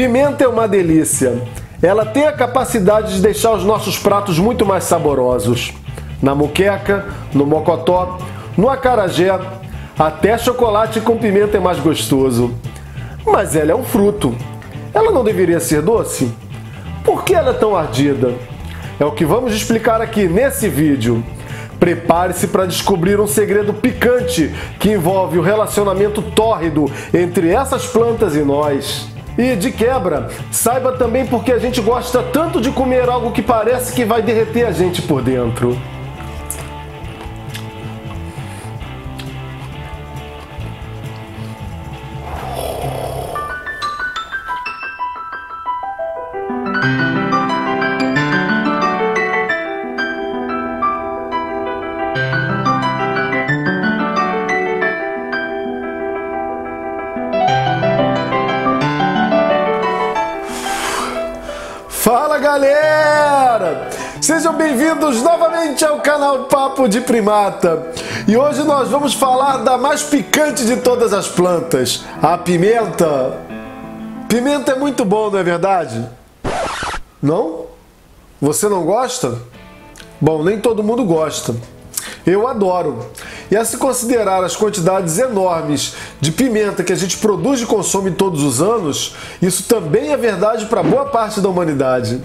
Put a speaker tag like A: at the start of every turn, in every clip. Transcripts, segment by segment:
A: Pimenta é uma delícia. Ela tem a capacidade de deixar os nossos pratos muito mais saborosos. Na moqueca, no mocotó, no acarajé, até chocolate com pimenta é mais gostoso. Mas ela é um fruto. Ela não deveria ser doce? Por que ela é tão ardida? É o que vamos explicar aqui nesse vídeo. Prepare-se para descobrir um segredo picante que envolve o relacionamento tórrido entre essas plantas e nós. E de quebra, saiba também por que a gente gosta tanto de comer algo que parece que vai derreter a gente por dentro. Fala galera! Sejam bem-vindos novamente ao canal Papo de Primata. E hoje nós vamos falar da mais picante de todas as plantas, a pimenta. Pimenta é muito bom, não é verdade? Não? Você não gosta? Bom, nem todo mundo gosta. Eu adoro. E a se considerar as quantidades enormes de pimenta que a gente produz e consome todos os anos, isso também é verdade para boa parte da humanidade.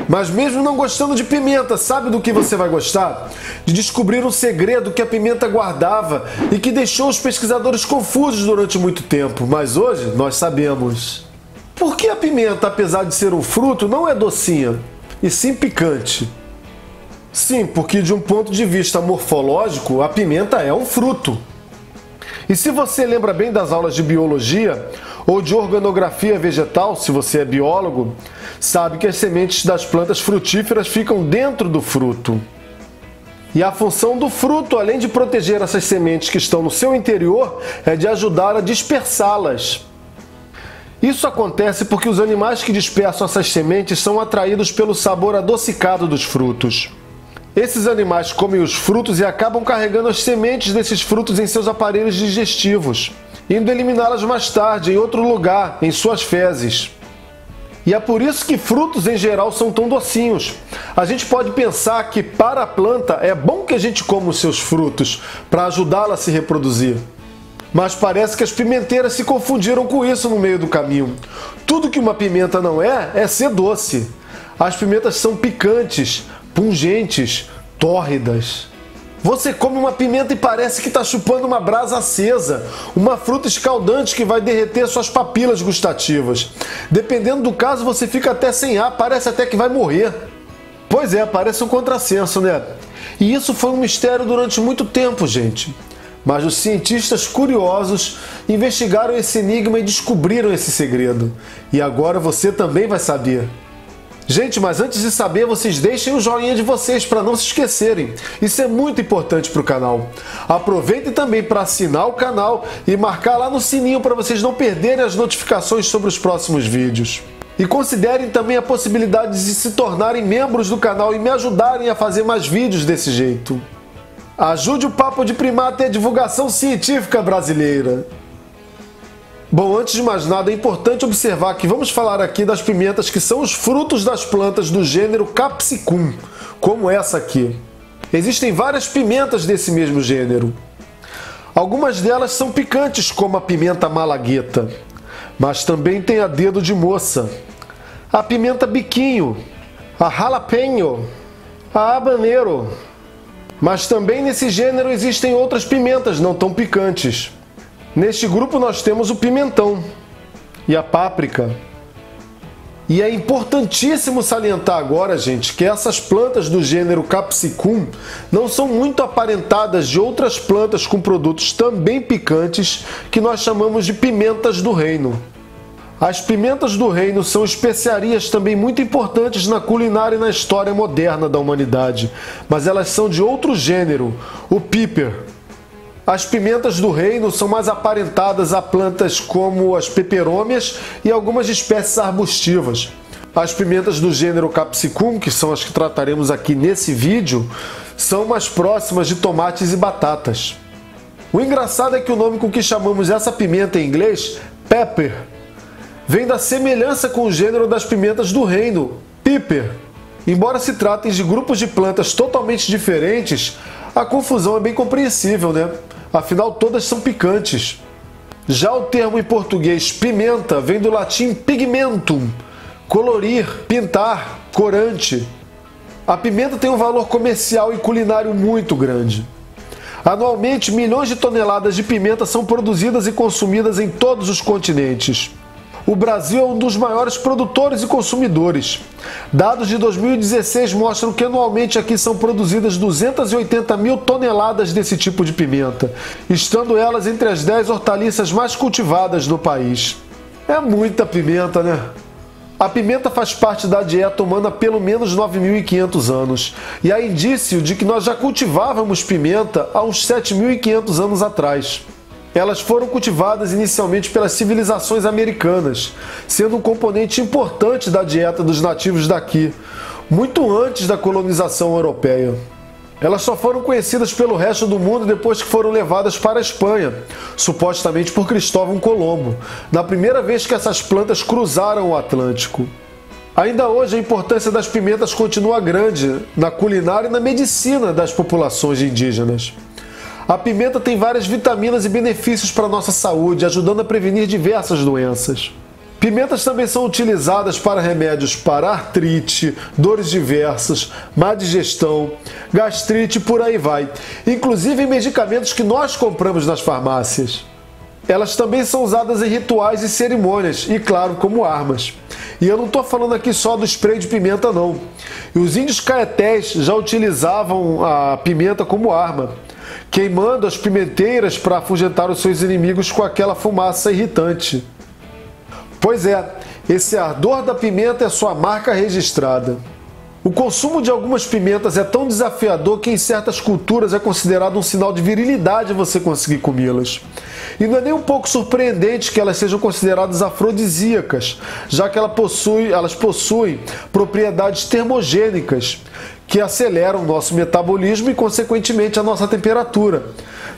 A: Mas mesmo não gostando de pimenta, sabe do que você vai gostar? De descobrir um segredo que a pimenta guardava e que deixou os pesquisadores confusos durante muito tempo. Mas hoje nós sabemos. Por que a pimenta, apesar de ser um fruto, não é docinha, e sim picante? Sim, porque de um ponto de vista morfológico, a pimenta é um fruto. E se você lembra bem das aulas de biologia ou de organografia vegetal, se você é biólogo, sabe que as sementes das plantas frutíferas ficam dentro do fruto. E a função do fruto, além de proteger essas sementes que estão no seu interior, é de ajudar a dispersá-las. Isso acontece porque os animais que dispersam essas sementes são atraídos pelo sabor adocicado dos frutos. Esses animais comem os frutos e acabam carregando as sementes desses frutos em seus aparelhos digestivos, indo eliminá-las mais tarde em outro lugar, em suas fezes. E é por isso que frutos em geral são tão docinhos. A gente pode pensar que para a planta é bom que a gente coma os seus frutos para ajudá-la a se reproduzir. Mas parece que as pimenteiras se confundiram com isso no meio do caminho. Tudo que uma pimenta não é ser doce. As pimentas são picantes, pungentes, tórridas. Você come uma pimenta e parece que está chupando uma brasa acesa, uma fruta escaldante que vai derreter suas papilas gustativas. Dependendo do caso, você fica até sem ar, parece até que vai morrer. Pois é, parece um contrassenso, né? E isso foi um mistério durante muito tempo, gente. Mas os cientistas curiosos investigaram esse enigma e descobriram esse segredo. E agora você também vai saber. Gente, mas antes de saber, vocês deixem o joinha de vocês para não se esquecerem. Isso é muito importante para o canal. Aproveitem também para assinar o canal e marcar lá no sininho para vocês não perderem as notificações sobre os próximos vídeos. E considerem também a possibilidade de se tornarem membros do canal e me ajudarem a fazer mais vídeos desse jeito. Ajude o Papo de Primata e a divulgação científica brasileira. Bom, antes de mais nada, é importante observar que vamos falar aqui das pimentas que são os frutos das plantas do gênero Capsicum, como essa aqui. Existem várias pimentas desse mesmo gênero. Algumas delas são picantes, como a pimenta malagueta, mas também tem a dedo de moça, a pimenta biquinho, a jalapeno, a habanero. Mas também nesse gênero existem outras pimentas não tão picantes. Neste grupo nós temos o pimentão e a páprica. E é importantíssimo salientar agora, gente, que essas plantas do gênero Capsicum não são muito aparentadas de outras plantas com produtos também picantes que nós chamamos de pimentas do reino. As pimentas do reino são especiarias também muito importantes na culinária e na história moderna da humanidade, mas elas são de outro gênero, o piper. As pimentas do reino são mais aparentadas a plantas como as peperômias e algumas espécies arbustivas. As pimentas do gênero Capsicum, que são as que trataremos aqui nesse vídeo, são mais próximas de tomates e batatas. O engraçado é que o nome com que chamamos essa pimenta em inglês, pepper, vem da semelhança com o gênero das pimentas do reino, Piper. Embora se tratem de grupos de plantas totalmente diferentes, a confusão é bem compreensível, né? Afinal, todas são picantes. Já o termo em português pimenta vem do latim pigmentum, colorir, pintar, corante. A pimenta tem um valor comercial e culinário muito grande. Anualmente, milhões de toneladas de pimenta são produzidas e consumidas em todos os continentes. O Brasil é um dos maiores produtores e consumidores. Dados de 2016 mostram que anualmente aqui são produzidas 280 mil toneladas desse tipo de pimenta, estando elas entre as 10 hortaliças mais cultivadas no país. É muita pimenta, né? A pimenta faz parte da dieta humana há pelo menos 9.500 anos, e há indício de que nós já cultivávamos pimenta há uns 7.500 anos atrás. Elas foram cultivadas inicialmente pelas civilizações americanas, sendo um componente importante da dieta dos nativos daqui, muito antes da colonização europeia. Elas só foram conhecidas pelo resto do mundo depois que foram levadas para a Espanha, supostamente por Cristóvão Colombo, na primeira vez que essas plantas cruzaram o Atlântico. Ainda hoje, a importância das pimentas continua grande na culinária e na medicina das populações indígenas. A pimenta tem várias vitaminas e benefícios para a nossa saúde, ajudando a prevenir diversas doenças. Pimentas também são utilizadas para remédios para artrite, dores diversas, má digestão, gastrite e por aí vai, inclusive em medicamentos que nós compramos nas farmácias. Elas também são usadas em rituais e cerimônias e, claro, como armas. E eu não estou falando aqui só do spray de pimenta, não. E os índios caetés já utilizavam a pimenta como arma, queimando as pimenteiras para afugentar os seus inimigos com aquela fumaça irritante. Pois é, esse ardor da pimenta é sua marca registrada. O consumo de algumas pimentas é tão desafiador que em certas culturas é considerado um sinal de virilidade você conseguir comê-las. E não é nem um pouco surpreendente que elas sejam consideradas afrodisíacas, já que elas possuem propriedades termogênicas, que aceleram o nosso metabolismo e, consequentemente, a nossa temperatura,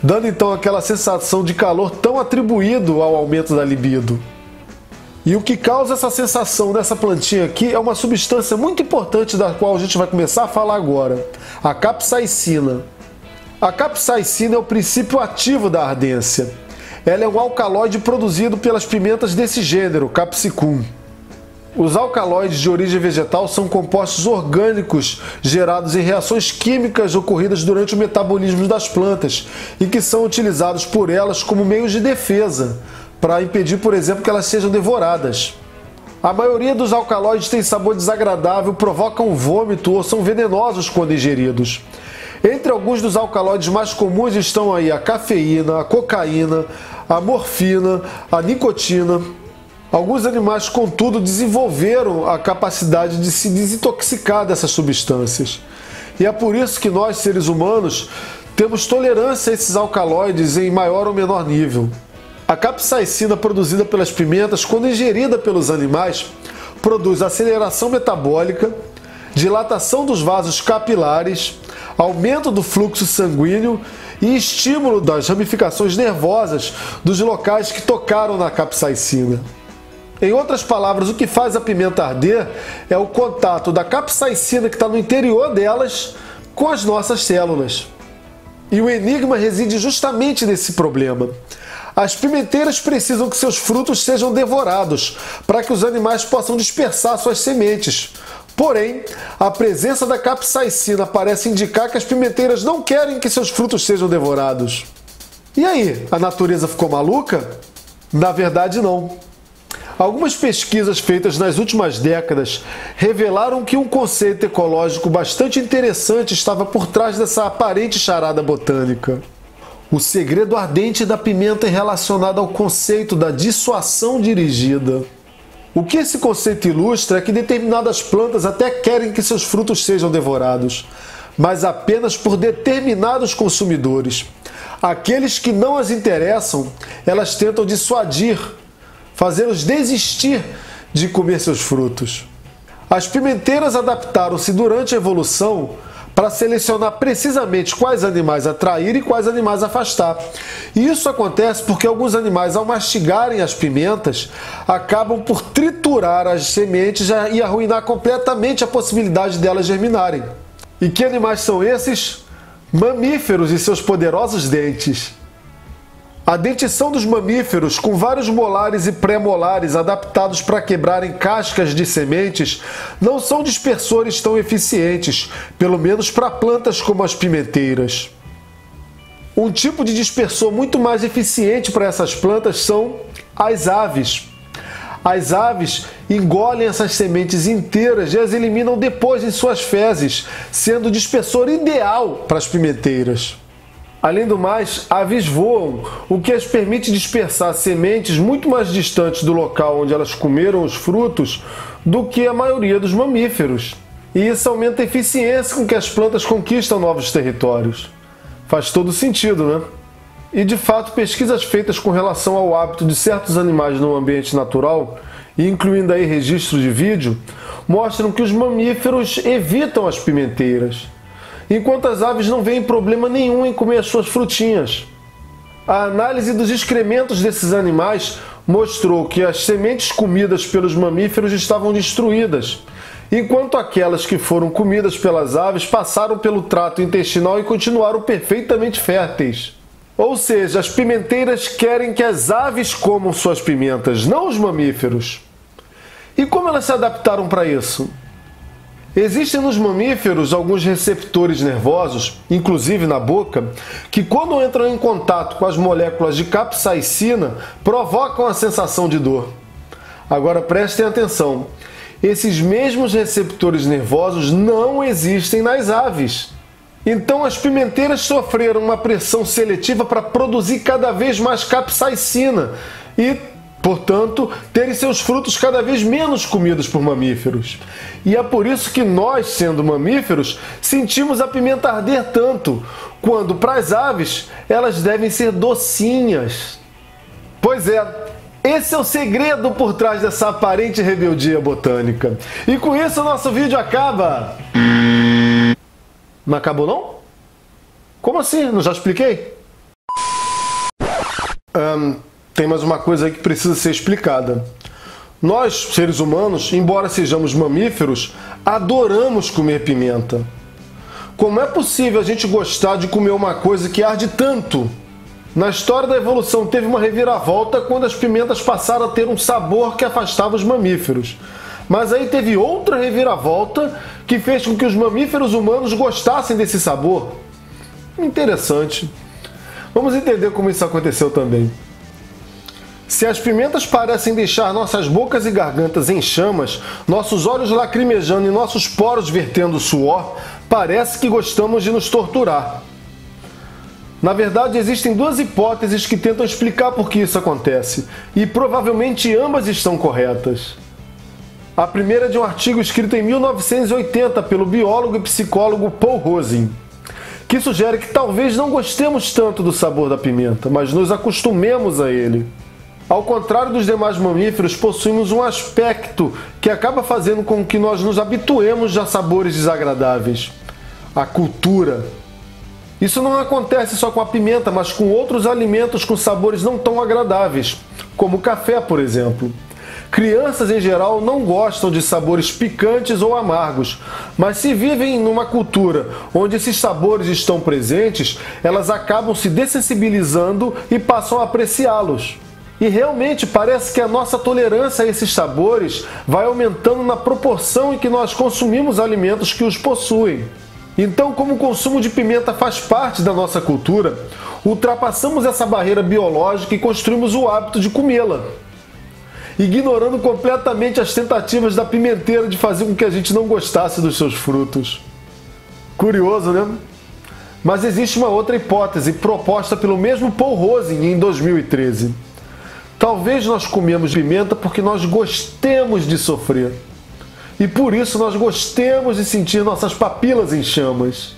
A: dando então aquela sensação de calor tão atribuído ao aumento da libido. E o que causa essa sensação nessa plantinha aqui é uma substância muito importante da qual a gente vai começar a falar agora, a capsaicina. A capsaicina é o princípio ativo da ardência. Ela é um alcaloide produzido pelas pimentas desse gênero, Capsicum. Os alcaloides de origem vegetal são compostos orgânicos gerados em reações químicas ocorridas durante o metabolismo das plantas e que são utilizados por elas como meios de defesa, para impedir, por exemplo, que elas sejam devoradas. A maioria dos alcaloides tem sabor desagradável, provocam vômito ou são venenosos quando ingeridos. Entre alguns dos alcaloides mais comuns estão aí a cafeína, a cocaína, a morfina, a nicotina. Alguns animais, contudo, desenvolveram a capacidade de se desintoxicar dessas substâncias. E é por isso que nós, seres humanos, temos tolerância a esses alcaloides em maior ou menor nível. A capsaicina produzida pelas pimentas, quando ingerida pelos animais, produz aceleração metabólica, dilatação dos vasos capilares, aumento do fluxo sanguíneo e estímulo das ramificações nervosas dos locais que tocaram na capsaicina. Em outras palavras, o que faz a pimenta arder é o contato da capsaicina que está no interior delas com as nossas células. E o enigma reside justamente nesse problema. As pimenteiras precisam que seus frutos sejam devorados para que os animais possam dispersar suas sementes. Porém, a presença da capsaicina parece indicar que as pimenteiras não querem que seus frutos sejam devorados. E aí, a natureza ficou maluca? Na verdade, não. Algumas pesquisas feitas nas últimas décadas revelaram que um conceito ecológico bastante interessante estava por trás dessa aparente charada botânica. O segredo ardente da pimenta é relacionado ao conceito da dissuasão dirigida. O que esse conceito ilustra é que determinadas plantas até querem que seus frutos sejam devorados, mas apenas por determinados consumidores. Aqueles que não as interessam, elas tentam dissuadir, fazê-los desistir de comer seus frutos. As pimenteiras adaptaram-se durante a evolução para selecionar precisamente quais animais atrair e quais animais afastar. E isso acontece porque alguns animais, ao mastigarem as pimentas, acabam por triturar as sementes e arruinar completamente a possibilidade delas germinarem. E que animais são esses? Mamíferos e seus poderosos dentes. A dentição dos mamíferos, com vários molares e pré-molares adaptados para quebrarem cascas de sementes, não são dispersores tão eficientes, pelo menos para plantas como as pimenteiras. Um tipo de dispersor muito mais eficiente para essas plantas são as aves. As aves engolem essas sementes inteiras e as eliminam depois em suas fezes, sendo o dispersor ideal para as pimenteiras. Além do mais, aves voam, o que as permite dispersar sementes muito mais distantes do local onde elas comeram os frutos do que a maioria dos mamíferos. E isso aumenta a eficiência com que as plantas conquistam novos territórios. Faz todo sentido, né? E de fato, pesquisas feitas com relação ao hábito de certos animais no ambiente natural, incluindo aí registros de vídeo, mostram que os mamíferos evitam as pimenteiras, enquanto as aves não veem problema nenhum em comer as suas frutinhas. A análise dos excrementos desses animais mostrou que as sementes comidas pelos mamíferos estavam destruídas, enquanto aquelas que foram comidas pelas aves passaram pelo trato intestinal e continuaram perfeitamente férteis. Ou seja, as pimenteiras querem que as aves comam suas pimentas, não os mamíferos. E como elas se adaptaram para isso? Existem nos mamíferos alguns receptores nervosos, inclusive na boca, que quando entram em contato com as moléculas de capsaicina, provocam a sensação de dor. Agora prestem atenção, esses mesmos receptores nervosos não existem nas aves. Então as pimenteiras sofreram uma pressão seletiva para produzir cada vez mais capsaicina e, portanto, terem seus frutos cada vez menos comidos por mamíferos. E é por isso que nós, sendo mamíferos, sentimos a pimenta arder tanto, quando para as aves elas devem ser docinhas. Pois é, esse é o segredo por trás dessa aparente rebeldia botânica. E com isso o nosso vídeo acaba. Não acabou não? Como assim? Não já expliquei? Tem mais uma coisa aí que precisa ser explicada. Nós, seres humanos, embora sejamos mamíferos, adoramos comer pimenta. Como é possível a gente gostar de comer uma coisa que arde tanto? Na história da evolução teve uma reviravolta quando as pimentas passaram a ter um sabor que afastava os mamíferos. Mas aí teve outra reviravolta que fez com que os mamíferos humanos gostassem desse sabor. Interessante. Vamos entender como isso aconteceu também. Se as pimentas parecem deixar nossas bocas e gargantas em chamas, nossos olhos lacrimejando e nossos poros vertendo suor, parece que gostamos de nos torturar. Na verdade, existem duas hipóteses que tentam explicar por que isso acontece, e provavelmente ambas estão corretas. A primeira é de um artigo escrito em 1980 pelo biólogo e psicólogo Paul Rosen, que sugere que talvez não gostemos tanto do sabor da pimenta, mas nos acostumemos a ele. Ao contrário dos demais mamíferos, possuímos um aspecto que acaba fazendo com que nós nos habituemos a sabores desagradáveis: a cultura. Isso não acontece só com a pimenta, mas com outros alimentos com sabores não tão agradáveis, como o café, por exemplo. Crianças, em geral, não gostam de sabores picantes ou amargos, mas se vivem numa cultura onde esses sabores estão presentes, elas acabam se dessensibilizando e passam a apreciá-los. E realmente parece que a nossa tolerância a esses sabores vai aumentando na proporção em que nós consumimos alimentos que os possuem. Então, como o consumo de pimenta faz parte da nossa cultura, ultrapassamos essa barreira biológica e construímos o hábito de comê-la, ignorando completamente as tentativas da pimenteira de fazer com que a gente não gostasse dos seus frutos. Curioso, né? Mas existe uma outra hipótese proposta pelo mesmo Paul Rosen em 2013. Talvez nós comemos pimenta porque nós gostemos de sofrer. E por isso nós gostemos de sentir nossas papilas em chamas.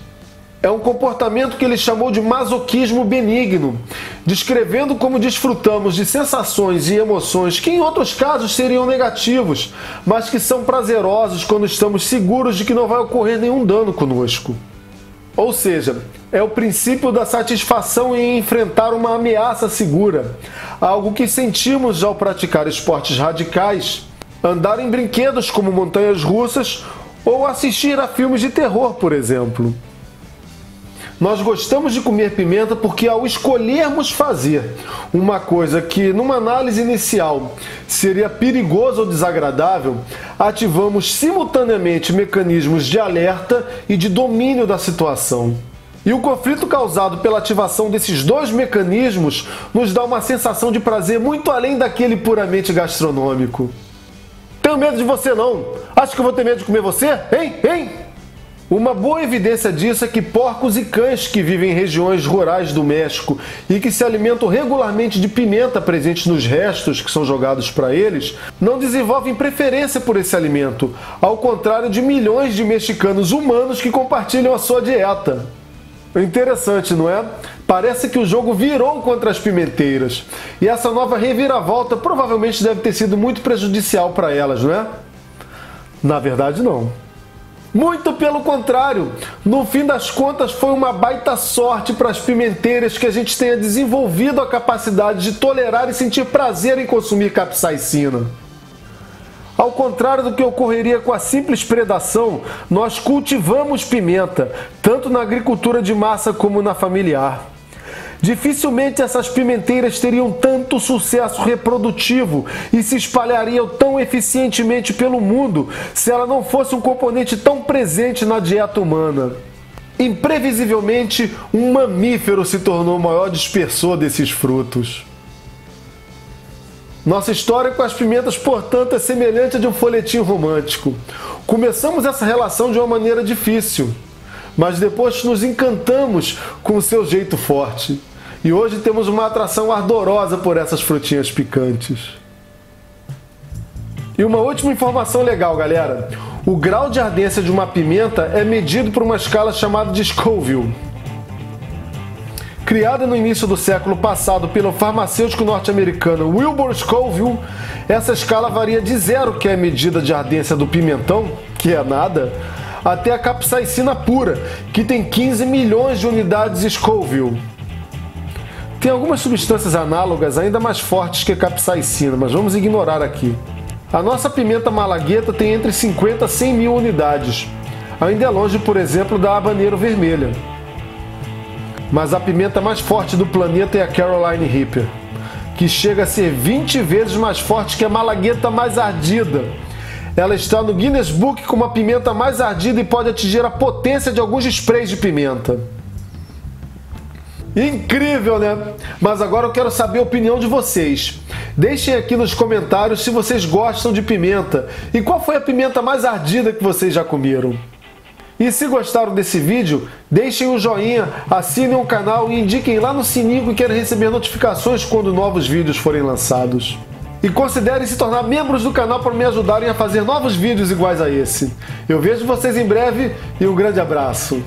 A: É um comportamento que ele chamou de masoquismo benigno, descrevendo como desfrutamos de sensações e emoções que em outros casos seriam negativos, mas que são prazerosos quando estamos seguros de que não vai ocorrer nenhum dano conosco. Ou seja, é o princípio da satisfação em enfrentar uma ameaça segura, algo que sentimos ao praticar esportes radicais, andar em brinquedos como montanhas russas ou assistir a filmes de terror, por exemplo. Nós gostamos de comer pimenta porque, ao escolhermos fazer uma coisa que, numa análise inicial, seria perigosa ou desagradável, ativamos simultaneamente mecanismos de alerta e de domínio da situação. E o conflito causado pela ativação desses dois mecanismos nos dá uma sensação de prazer muito além daquele puramente gastronômico. Tenho medo de você não. Acho que eu vou ter medo de comer você? Hein? Uma boa evidência disso é que porcos e cães que vivem em regiões rurais do México e que se alimentam regularmente de pimenta presente nos restos que são jogados para eles, não desenvolvem preferência por esse alimento, ao contrário de milhões de mexicanos humanos que compartilham a sua dieta. Interessante, não é? Parece que o jogo virou contra as pimenteiras. E essa nova reviravolta provavelmente deve ter sido muito prejudicial para elas, não é? Na verdade, não. Muito pelo contrário, no fim das contas foi uma baita sorte para as pimenteiras que a gente tenha desenvolvido a capacidade de tolerar e sentir prazer em consumir capsaicina. Ao contrário do que ocorreria com a simples predação, nós cultivamos pimenta, tanto na agricultura de massa como na familiar. Dificilmente essas pimenteiras teriam tanto sucesso reprodutivo e se espalhariam tão eficientemente pelo mundo se ela não fosse um componente tão presente na dieta humana. Imprevisivelmente, um mamífero se tornou o maior dispersor desses frutos. Nossa história com as pimentas, portanto, é semelhante a de um folhetim romântico. Começamos essa relação de uma maneira difícil, mas depois nos encantamos com o seu jeito forte. E hoje temos uma atração ardorosa por essas frutinhas picantes. E uma última informação legal, galera. O grau de ardência de uma pimenta é medido por uma escala chamada de Scoville. Criada no início do século passado pelo farmacêutico norte-americano Wilbur Scoville, essa escala varia de 0, que é a medida de ardência do pimentão, que é nada, até a capsaicina pura, que tem 15 milhões de unidades Scoville. Tem algumas substâncias análogas ainda mais fortes que a capsaicina, mas vamos ignorar aqui. A nossa pimenta malagueta tem entre 50 a 100 mil unidades. Ainda é longe, por exemplo, da habaneiro vermelha. Mas a pimenta mais forte do planeta é a Carolina Reaper, que chega a ser 20 vezes mais forte que a malagueta mais ardida. Ela está no Guinness Book como a pimenta mais ardida e pode atingir a potência de alguns sprays de pimenta. Incrível, né? Mas agora eu quero saber a opinião de vocês. Deixem aqui nos comentários se vocês gostam de pimenta e qual foi a pimenta mais ardida que vocês já comeram. E se gostaram desse vídeo, deixem um joinha, assinem o canal e indiquem lá no sininho que querem receber notificações quando novos vídeos forem lançados. E considerem se tornar membros do canal para me ajudarem a fazer novos vídeos iguais a esse. Eu vejo vocês em breve e um grande abraço.